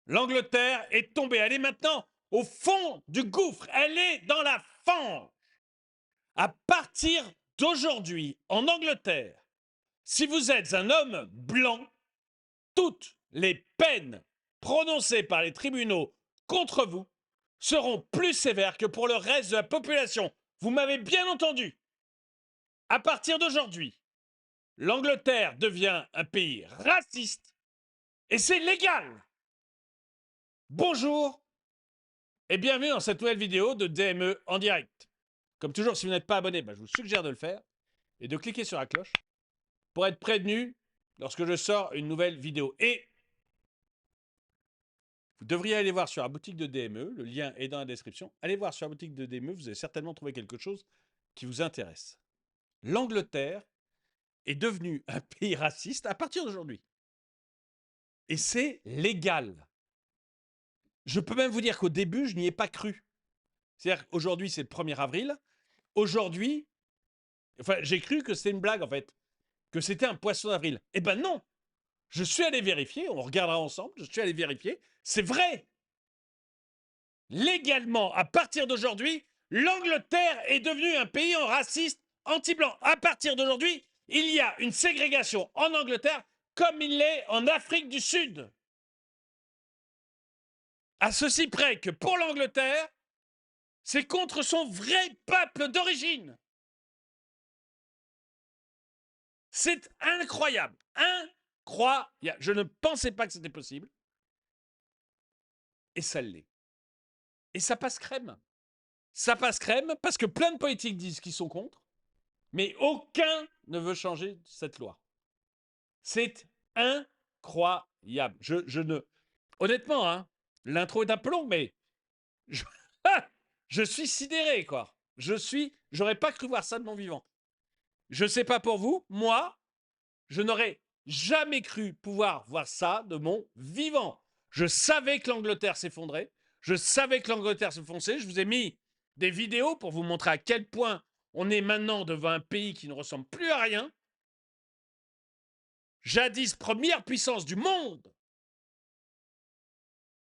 L'Angleterre est tombée. Elle est maintenant au fond du gouffre. Elle est dans la fange. À partir d'aujourd'hui, en Angleterre, si vous êtes un homme blanc, toutes les peines prononcées par les tribunaux contre vous seront plus sévères que pour le reste de la population. Vous m'avez bien entendu. À partir d'aujourd'hui, l'Angleterre devient un pays raciste et c'est légal. Bonjour et bienvenue dans cette nouvelle vidéo de DME en direct. Comme toujours, si vous n'êtes pas abonné, je vous suggère de le faire et de cliquer sur la cloche pour être prévenu lorsque je sors une nouvelle vidéo. Et vous devriez aller voir sur la boutique de DME, le lien est dans la description. Allez voir sur la boutique de DME, vous allez certainement trouver quelque chose qui vous intéresse. L'Angleterre est devenue un pays raciste à partir d'aujourd'hui. Et c'est légal. Je peux même vous dire qu'au début, je n'y ai pas cru. C'est-à-dire qu'aujourd'hui, c'est le 1er avril. Aujourd'hui, j'ai cru que c'était une blague, en fait. Que c'était un poisson d'avril. Eh ben non. Je suis allé vérifier, on regardera ensemble, je suis allé vérifier. C'est vrai. Légalement, à partir d'aujourd'hui, l'Angleterre est devenue un pays en raciste, anti-blanc. À partir d'aujourd'hui, il y a une ségrégation en Angleterre comme il l'est en Afrique du Sud. À ceci près que pour l'Angleterre, c'est contre son vrai peuple d'origine. C'est incroyable. Incroyable. Je ne pensais pas que c'était possible. Et ça l'est. Et ça passe crème. Ça passe crème parce que plein de politiques disent qu'ils sont contre, mais aucun ne veut changer cette loi. C'est incroyable. Je ne... Honnêtement, hein, l'intro est un peu longue, mais je suis sidéré, quoi. J'aurais pas cru voir ça de mon vivant. Je sais pas pour vous, moi, je n'aurais jamais cru pouvoir voir ça de mon vivant. Je savais que l'Angleterre s'effondrait. Je savais que l'Angleterre se fonçait. Je vous ai mis des vidéos pour vous montrer à quel point on est maintenant devant un pays qui ne ressemble plus à rien. Jadis première puissance du monde.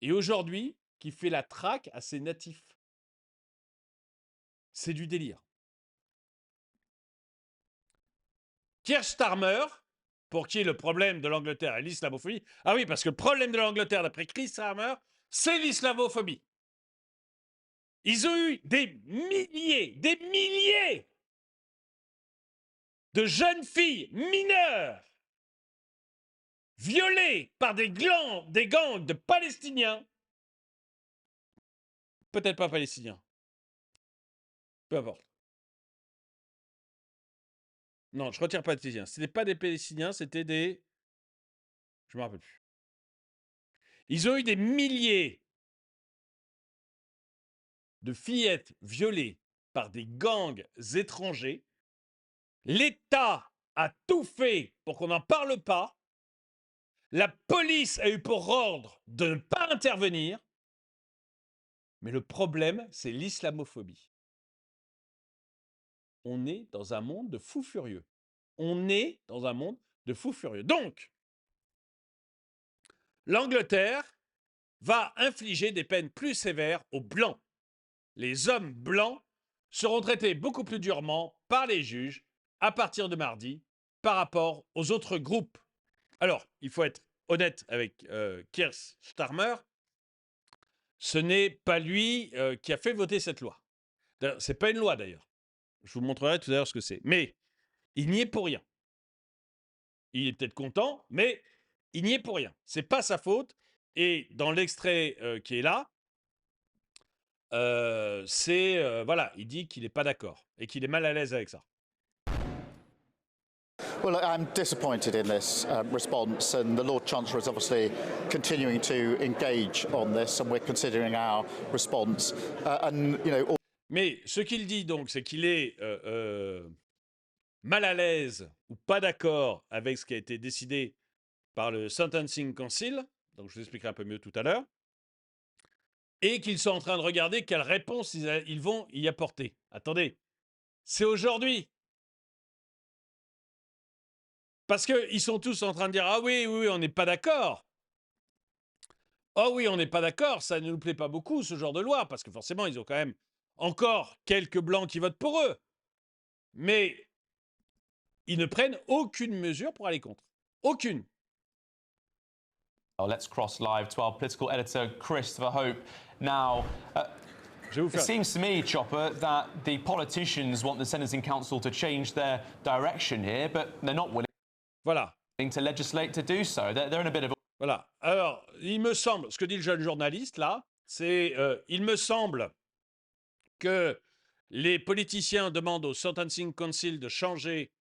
Et aujourd'hui, qui fait la traque à ses natifs. C'est du délire. Keir Starmer, pour qui le problème de l'Angleterre est l'islamophobie. Ah oui, parce que le problème de l'Angleterre, d'après Keir Starmer, c'est l'islamophobie. Ils ont eu des milliers de jeunes filles mineures violées par des gangs de Palestiniens. Peut-être pas palestiniens. Peu importe. Non, je retire palestiniens. Ce n'était pas des Palestiniens, c'était des... Je ne me rappelle plus. Ils ont eu des milliers de fillettes violées par des gangs étrangers. L'État a tout fait pour qu'on n'en parle pas. La police a eu pour ordre de ne pas intervenir. Mais le problème, c'est l'islamophobie. On est dans un monde de fous furieux. On est dans un monde de fous furieux. Donc, l'Angleterre va infliger des peines plus sévères aux Blancs. Les hommes blancs seront traités beaucoup plus durement par les juges à partir de mardi par rapport aux autres groupes. Alors, il faut être honnête avec Keir Starmer, ce n'est pas lui qui a fait voter cette loi. Ce n'est pas une loi d'ailleurs. Je vous montrerai tout à l'heure ce que c'est. Mais il n'y est pour rien. Il est peut-être content, mais il n'y est pour rien. Ce n'est pas sa faute. Et dans l'extrait qui est là, voilà, il dit qu'il n'est pas d'accord et qu'il est mal à l'aise avec ça. Well, I'm disappointed in this response, and the Lord Chancellor is obviously continuing to engage on this, and we're considering our response. Mais ce qu'il dit donc, c'est qu'il est mal à l'aise ou pas d'accord avec ce qui a été décidé par le Sentencing Council, donc je vous expliquerai un peu mieux tout à l'heure, et qu'ils sont en train de regarder quelle réponse ils vont y apporter. Attendez, c'est aujourd'hui. Parce qu'ils sont tous en train de dire « Ah oui, on n'est pas d'accord ». Oh oui, on n'est pas d'accord, ça ne nous plaît pas beaucoup, ce genre de loi, parce que forcément, ils ont quand même encore quelques blancs qui votent pour eux. Mais ils ne prennent aucune mesure pour aller contre. Aucune. Let's cross live to our political editor, Christopher Hope. Now, Je vais vous it faire... seems to me, Chopper, that the politicians want the Sentencing Council to change their direction here, but they're not willing Voilà. to legislate to do so. They're in a bit of a... Voilà. Alors, il me semble, ce que dit le jeune journaliste là, c'est il me semble que les politiciens demandent au Sentencing Council de changer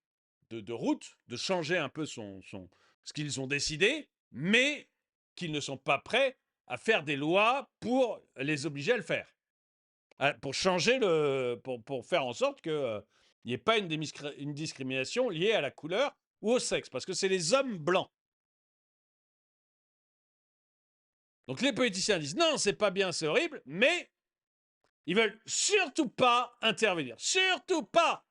de route, de changer un peu ce qu'ils ont décidé, mais qu'ils ne sont pas prêts à faire des lois pour les obliger à le faire. Pour changer pour faire en sorte qu'il n'y ait pas une discrimination liée à la couleur ou au sexe, parce que c'est les hommes blancs. Donc les politiciens disent non, c'est pas bien, c'est horrible, mais ils veulent surtout pas intervenir. Surtout pas.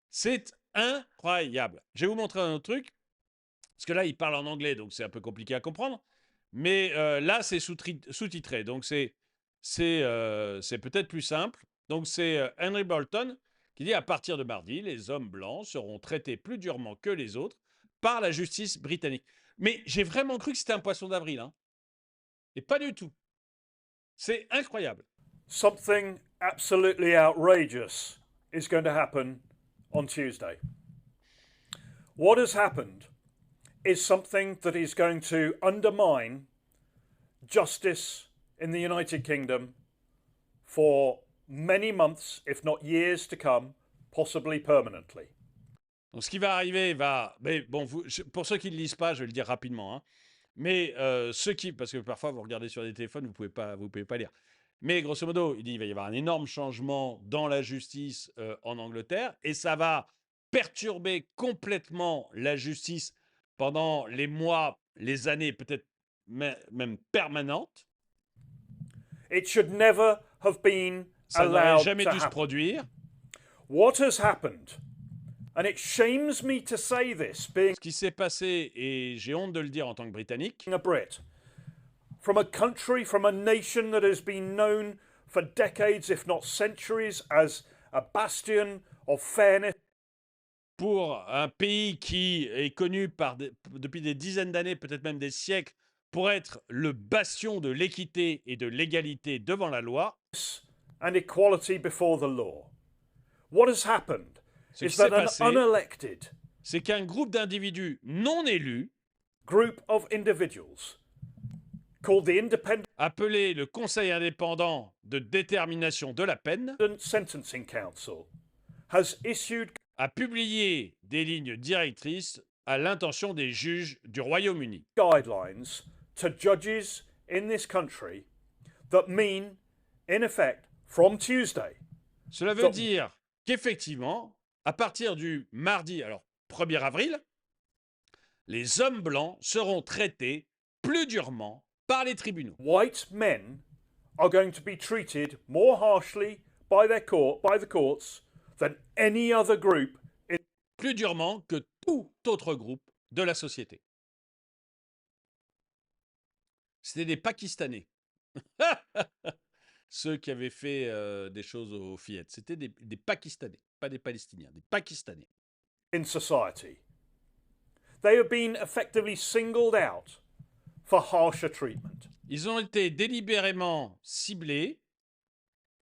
C'est incroyable. Je vais vous montrer un autre truc, parce que là, ils parlent en anglais, donc c'est un peu compliqué à comprendre. Mais là, c'est sous-titré, donc c'est peut-être plus simple. Donc c'est Henry Bolton qui dit à partir de mardi, les hommes blancs seront traités plus durement que les autres par la justice britannique. Mais j'ai vraiment cru que c'était un poisson d'avril, hein. Et pas du tout. C'est incroyable. Something absolutely outrageous is going to happen on Tuesday. What has happened is something that is going to undermine justice in the United Kingdom for many months, if not years to come, possibly permanently. Donc, ce qui va arriver va... Mais bon, pour ceux qui ne lisent pas, je vais le dire rapidement, hein. Mais ceux qui... Parce que parfois, vous regardez sur des téléphones, vous ne pouvez pas lire. Mais grosso modo, il dit qu'il va y avoir un énorme changement dans la justice en Angleterre et ça va perturber complètement la justice pendant les mois, les années, peut-être même permanentes. It should never have been Ça n'aurait allowed jamais to dû se happen. produire. What has happened, and it shames me to say this, being Ce qui s'est passé, et j'ai honte de le dire en tant que Britannique, a Brit, from a country, from a nation that has been known for decades, if not centuries, as a bastion of fairness pour un pays qui est connu depuis des dizaines d'années, peut-être même des siècles, pour être le bastion de l'équité et de l'égalité devant la loi. and equality before the law. What has happened Ce is qui s'est that an passé, unelected c'est qu'un groupe d'individus non élus, group of individuals called the Independent appelé le Conseil indépendant de détermination de la peine, Sentencing Council, has issued a publié des lignes directrices à l'intention des juges du Royaume-Uni. guidelines to judges in this country that mean, in effect, from Tuesday, Cela veut dire qu'effectivement, à partir du mardi, alors 1er avril, les hommes blancs seront traités plus durement par les tribunaux. white men are going to be treated more harshly by the courts than any other group in Plus durement que tout autre groupe de la société. C'était des Pakistanais. Ceux qui avaient fait des choses aux fillettes. C'était des Pakistanais, pas des Palestiniens, des Pakistanais. society. They have been effectively singled out for harsher treatment. Ils ont été délibérément ciblés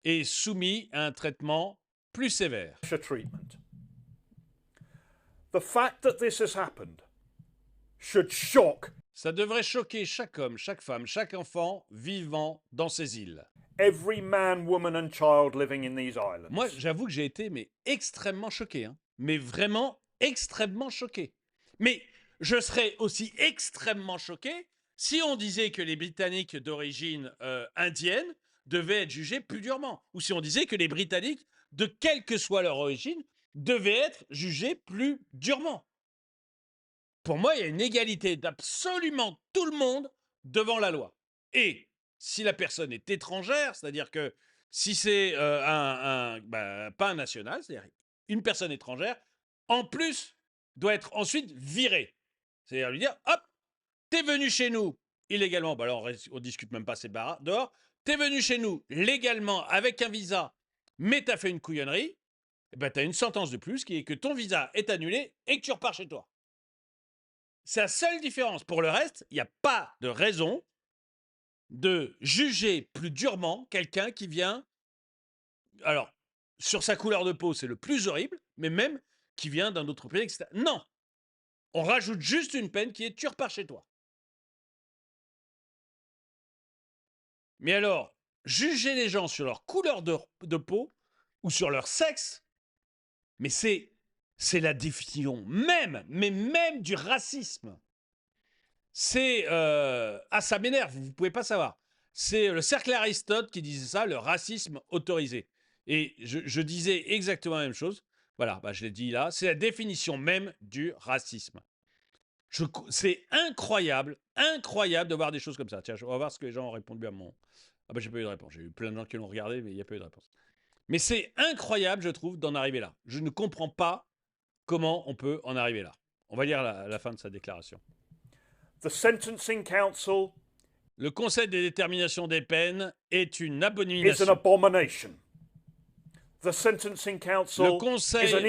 et soumis à un traitement plus sévère. Harsher treatment. The fact that this has happened should shock Ça devrait choquer chaque homme, chaque femme, chaque enfant vivant dans ces îles. every man, woman, and child living in these islands. Moi, j'avoue que j'ai été extrêmement choqué. Hein. Mais vraiment extrêmement choqué. Mais je serais aussi extrêmement choqué si on disait que les Britanniques d'origine indienne devaient être jugés plus durement. Ou si on disait que les Britanniques, de quelle que soit leur origine, devaient être jugés plus durement. Pour moi, il y a une égalité d'absolument tout le monde devant la loi. Et si la personne est étrangère, c'est-à-dire que si c'est pas un national, c'est-à-dire une personne étrangère, en plus, doit être ensuite virée. C'est-à-dire lui dire, hop, t'es venu chez nous illégalement, bah alors on discute même pas, c'est dehors. T'es venu chez nous légalement avec un visa, mais t'as fait une couillonnerie, et ben t'as une sentence de plus qui est que ton visa est annulé et que tu repars chez toi. C'est la seule différence. Pour le reste, il n'y a pas de raison de juger plus durement quelqu'un qui vient. Alors, sur sa couleur de peau, c'est le plus horrible, mais même qui vient d'un autre pays, etc. Non! On rajoute juste une peine qui est tu repars chez toi. Mais alors, juger les gens sur leur couleur de peau ou sur leur sexe, mais c'est la définition même, mais même du racisme. C'est ça m'énerve, vous pouvez pas savoir. C'est le cercle Aristote qui disait ça, le racisme autorisé. Et je disais exactement la même chose. Voilà, bah je l'ai dit là. C'est la définition même du racisme. C'est incroyable, incroyable de voir des choses comme ça. Tiens, on va voir ce que les gens ont répondu à mon. Ah bah j'ai pas eu de réponse. J'ai eu plein de gens qui l'ont regardé, mais il n'y a pas eu de réponse. Mais c'est incroyable, je trouve, d'en arriver là. Je ne comprends pas comment on peut en arriver là. On va lire la fin de sa déclaration. The Sentencing Council Le Conseil de détermination des peines est une is an abomination. abomination. The Sentencing Council Le is Conseil an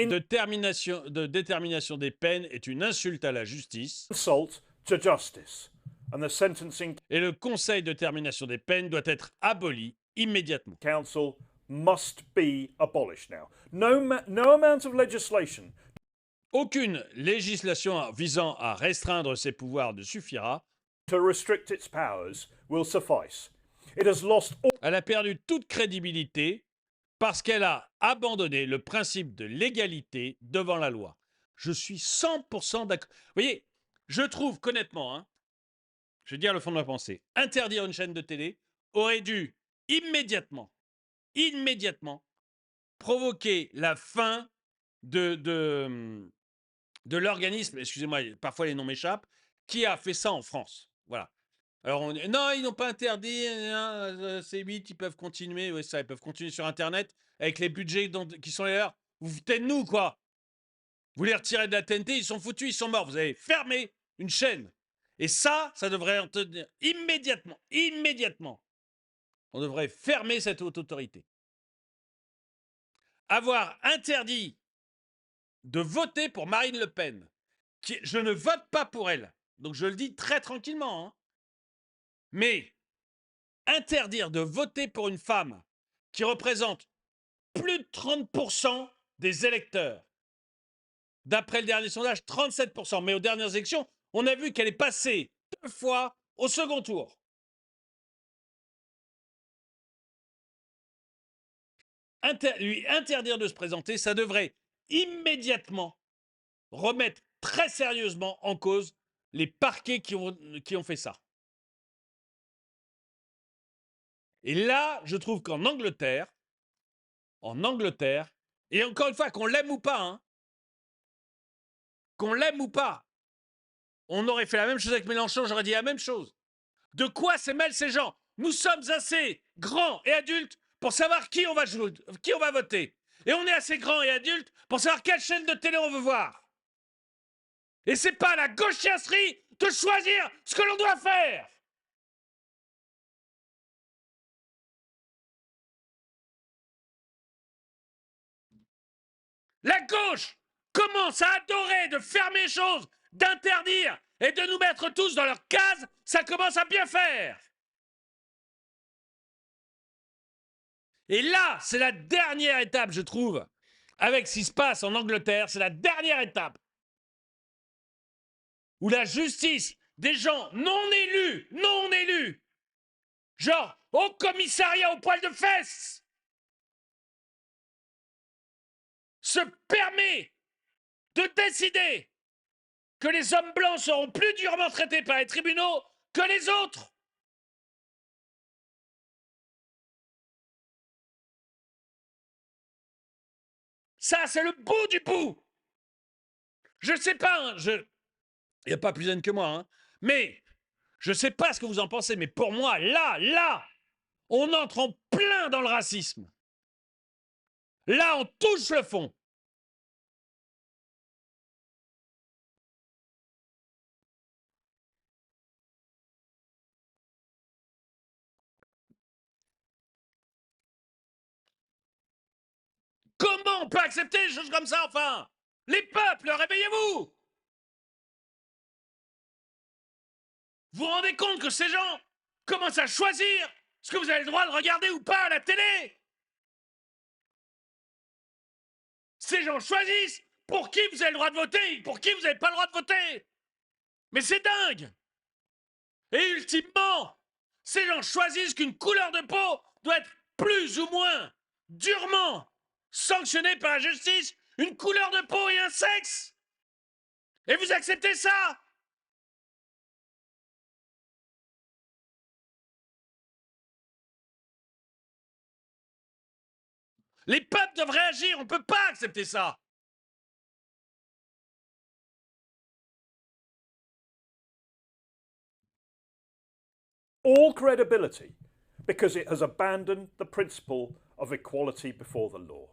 de détermination des peines est une insulte à la justice. insult to justice. And the Sentencing Et le Conseil de détermination des peines doit être aboli immédiatement. Council must be abolished now. No amount of legislation Aucune législation visant à restreindre ses pouvoirs ne suffira. to restrict its powers will suffice. It has lost all Elle a perdu toute crédibilité parce qu'elle a abandonné le principe de l'égalité devant la loi. Je suis 100% d'accord. Vous voyez, je trouve qu'honnêtement, hein, je vais dire le fond de ma pensée, interdire une chaîne de télé aurait dû immédiatement provoquer la fin de l'organisme, excusez-moi, parfois les noms m'échappent, qui a fait ça en France. Voilà. Alors, non, ils n'ont pas interdit, C8, ils peuvent continuer, oui, ça, ils peuvent continuer sur Internet avec les budgets qui sont les leurs. Vous foutez de nous, quoi. Vous les retirez de la TNT, ils sont foutus, ils sont morts. Vous avez fermé une chaîne. Et ça devrait en tenir immédiatement. On devrait fermer cette haute autorité. Avoir interdit de voter pour Marine Le Pen, je ne vote pas pour elle, donc je le dis très tranquillement, hein. Mais interdire de voter pour une femme qui représente plus de 30% des électeurs, d'après le dernier sondage, 37%, mais aux dernières élections, on a vu qu'elle est passée 2 fois au second tour. Lui interdire de se présenter, ça devrait immédiatement remettre très sérieusement en cause les parquets qui ont fait ça. Et là, je trouve qu'en Angleterre, et encore une fois, qu'on l'aime ou pas, hein, on aurait fait la même chose avec Mélenchon, j'aurais dit la même chose. De quoi se mêlent ces gens? Nous sommes assez grands et adultes pour savoir qui on va voter. Et on est assez grands et adultes pour savoir quelle chaîne de télé on veut voir. Et c'est pas la gauchiasserie de choisir ce que l'on doit faire. La gauche commence à adorer de fermer les choses, d'interdire et de nous mettre tous dans leur case, ça commence à bien faire. Et là, c'est la dernière étape, je trouve, avec ce qui se passe en Angleterre, c'est la dernière étape où la justice des gens non élus, genre au commissariat au poil de fesses, se permet de décider que les hommes blancs seront plus durement traités par les tribunaux que les autres. Ça, c'est le bout du bout. Je sais pas, il n'y a pas plus zen que moi, hein, mais je sais pas ce que vous en pensez, mais pour moi, là, on entre en plein dans le racisme. Là, on touche le fond. Comment on peut accepter des choses comme ça, enfin? Les peuples, réveillez-vous! Vous vous rendez compte que ces gens commencent à choisir ce que vous avez le droit de regarder ou pas à la télé? Ces gens choisissent pour qui vous avez le droit de voter, pour qui vous n'avez pas le droit de voter. Mais c'est dingue! Et ultimement, ces gens choisissent qu'une couleur de peau doit être plus ou moins durement sanctionnée par la justice, une couleur de peau et un sexe. Et vous acceptez ça? Les peuples doivent réagir, on ne peut pas accepter ça. All credibility because it has abandoned the principle of equality before the law.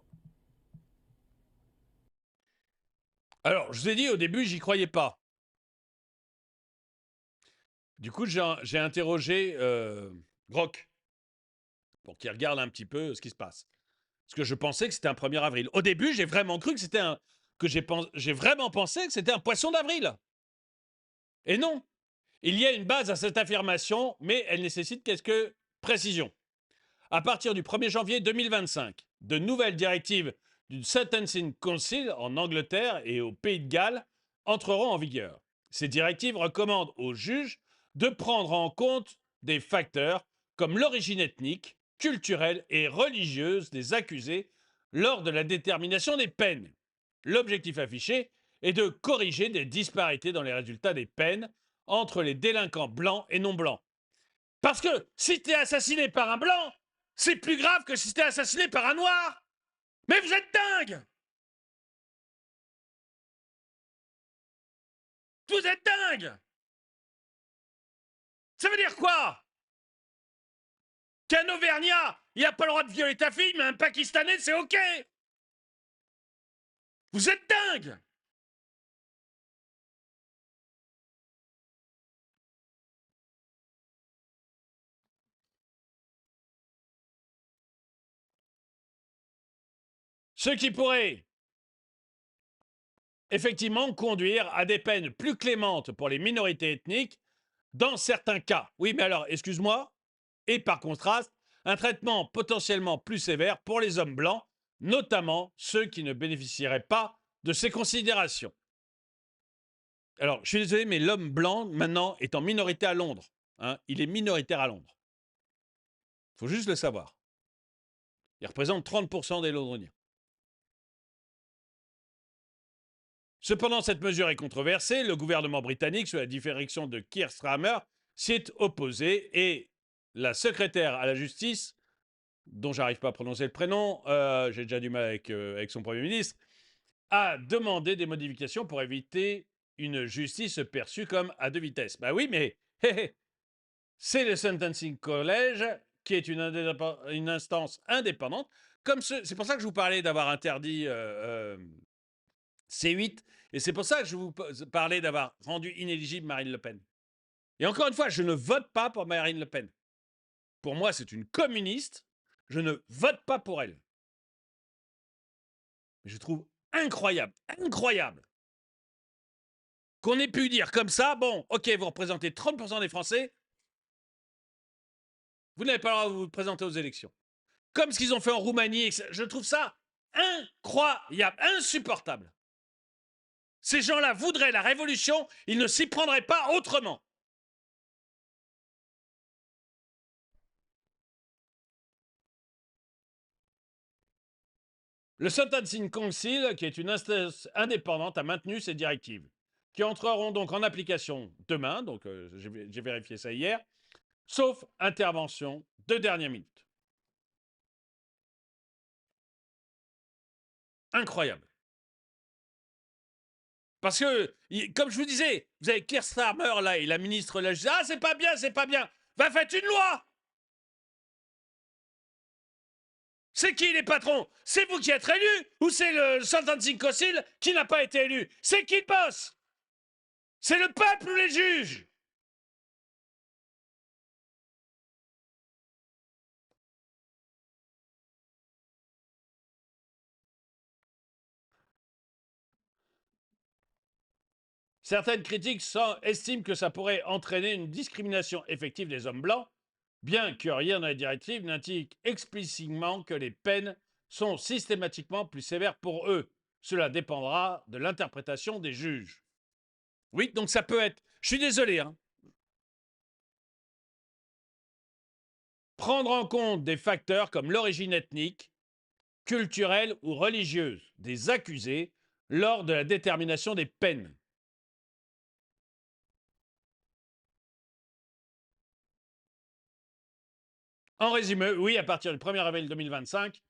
Alors, je vous ai dit, au début, j'y croyais pas. Du coup, j'ai interrogé Grok pour qu'il regarde un petit peu ce qui se passe. Parce que je pensais que c'était un 1er avril. Au début, j'ai vraiment cru que c'était un... j'ai vraiment pensé que c'était un poisson d'avril. Et non. Il y a une base à cette affirmation, mais elle nécessite quelques précisions. À partir du 1er janvier 2025, de nouvelles directives du Sentencing Council en Angleterre et au Pays de Galles entreront en vigueur. Ces directives recommandent aux juges de prendre en compte des facteurs comme l'origine ethnique, culturelle et religieuse des accusés lors de la détermination des peines. L'objectif affiché est de corriger des disparités dans les résultats des peines entre les délinquants blancs et non blancs. Parce que si t'es assassiné par un blanc, c'est plus grave que si t'es assassiné par un noir. Mais vous êtes dingue! Vous êtes dingue! Ça veut dire quoi? Qu'un Auvergnat, il n'a pas le droit de violer ta fille, mais un Pakistanais, c'est OK! Vous êtes dingue! Ce qui pourrait effectivement conduire à des peines plus clémentes pour les minorités ethniques dans certains cas. Oui, mais alors, excuse-moi, et par contraste, un traitement potentiellement plus sévère pour les hommes blancs, notamment ceux qui ne bénéficieraient pas de ces considérations. Alors, je suis désolé, mais l'homme blanc, maintenant, est en minorité à Londres. Hein, il est minoritaire à Londres. Il faut juste le savoir. Il représente 30% des Londoniens. Cependant, cette mesure est controversée. Le gouvernement britannique, sous la direction de Keir Starmer, s'y est opposé et la secrétaire à la justice, dont j'arrive pas à prononcer le prénom, j'ai déjà du mal avec son Premier ministre, a demandé des modifications pour éviter une justice perçue comme à deux vitesses. Bah oui, mais c'est le Sentencing College qui est une instance indépendante. C'est pour ça que je vous parlais d'avoir interdit C8, et c'est pour ça que je vous parlais d'avoir rendu inéligible Marine Le Pen. Et encore une fois, je ne vote pas pour Marine Le Pen. Pour moi, c'est une communiste. Je ne vote pas pour elle. Mais je trouve incroyable qu'on ait pu dire comme ça, bon, ok, vous représentez 30% des Français, vous n'avez pas le droit de vous présenter aux élections. Comme ce qu'ils ont fait en Roumanie, je trouve ça incroyable, insupportable. Ces gens-là voudraient la révolution, ils ne s'y prendraient pas autrement. Le Sentencing Council, qui est une instance indépendante, a maintenu ces directives, qui entreront donc en application demain, donc j'ai vérifié ça hier, sauf intervention de dernière minute. Incroyable. Parce que, comme je vous disais, vous avez Keir Starmer là et la ministre de la Justice. Ah, c'est pas bien, c'est pas bien. Va, faites une loi. C'est qui les patrons? C'est vous qui êtes élus ou c'est le Sentencing Council qui n'a pas été élu? C'est qui le boss? C'est le peuple ou les juges? Certaines critiques estiment que ça pourrait entraîner une discrimination effective des hommes blancs, bien que rien dans la directive n'indique explicitement que les peines sont systématiquement plus sévères pour eux. Cela dépendra de l'interprétation des juges. Oui, donc ça peut être... Je suis désolé, hein. Prendre en compte des facteurs comme l'origine ethnique, culturelle ou religieuse des accusés lors de la détermination des peines. En résumé, oui, à partir du 1er avril 2025,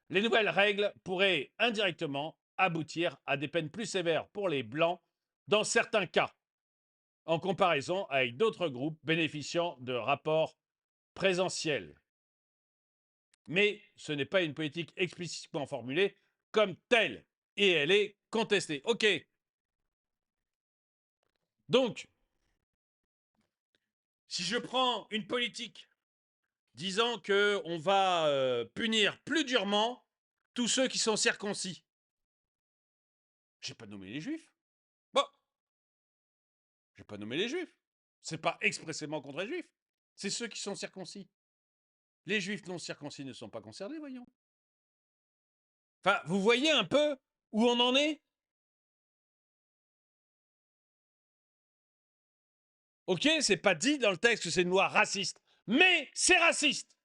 les nouvelles règles pourraient indirectement aboutir à des peines plus sévères pour les Blancs dans certains cas, en comparaison avec d'autres groupes bénéficiant de rapports présentiels. Mais ce n'est pas une politique explicitement formulée comme telle, et elle est contestée. OK. Donc, si je prends une politique disant qu'on va punir plus durement tous ceux qui sont circoncis, j'ai pas nommé les juifs. Bon, j'ai pas nommé les juifs. C'est pas expressément contre les juifs. C'est ceux qui sont circoncis. Les juifs non circoncis ne sont pas concernés, voyons. Enfin, vous voyez un peu où on en est? Ok, c'est pas dit dans le texte que c'est une loi raciste, mais c'est raciste.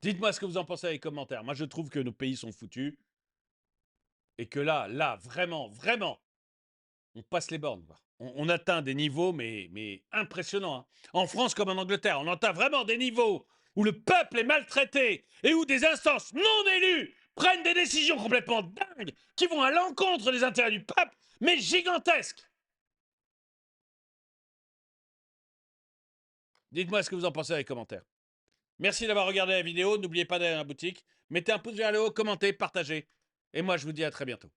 Dites-moi ce que vous en pensez dans les commentaires. Moi, je trouve que nos pays sont foutus. Et que là, vraiment, on passe les bornes. On atteint des niveaux, mais impressionnants. Hein. En France comme en Angleterre, on atteint vraiment des niveaux où le peuple est maltraité et où des instances non élues prennent des décisions complètement dingues qui vont à l'encontre des intérêts du peuple, mais gigantesques. Dites-moi ce que vous en pensez dans les commentaires. Merci d'avoir regardé la vidéo. N'oubliez pas d'aller à la boutique. Mettez un pouce vers le haut, commentez, partagez. Et moi, je vous dis à très bientôt.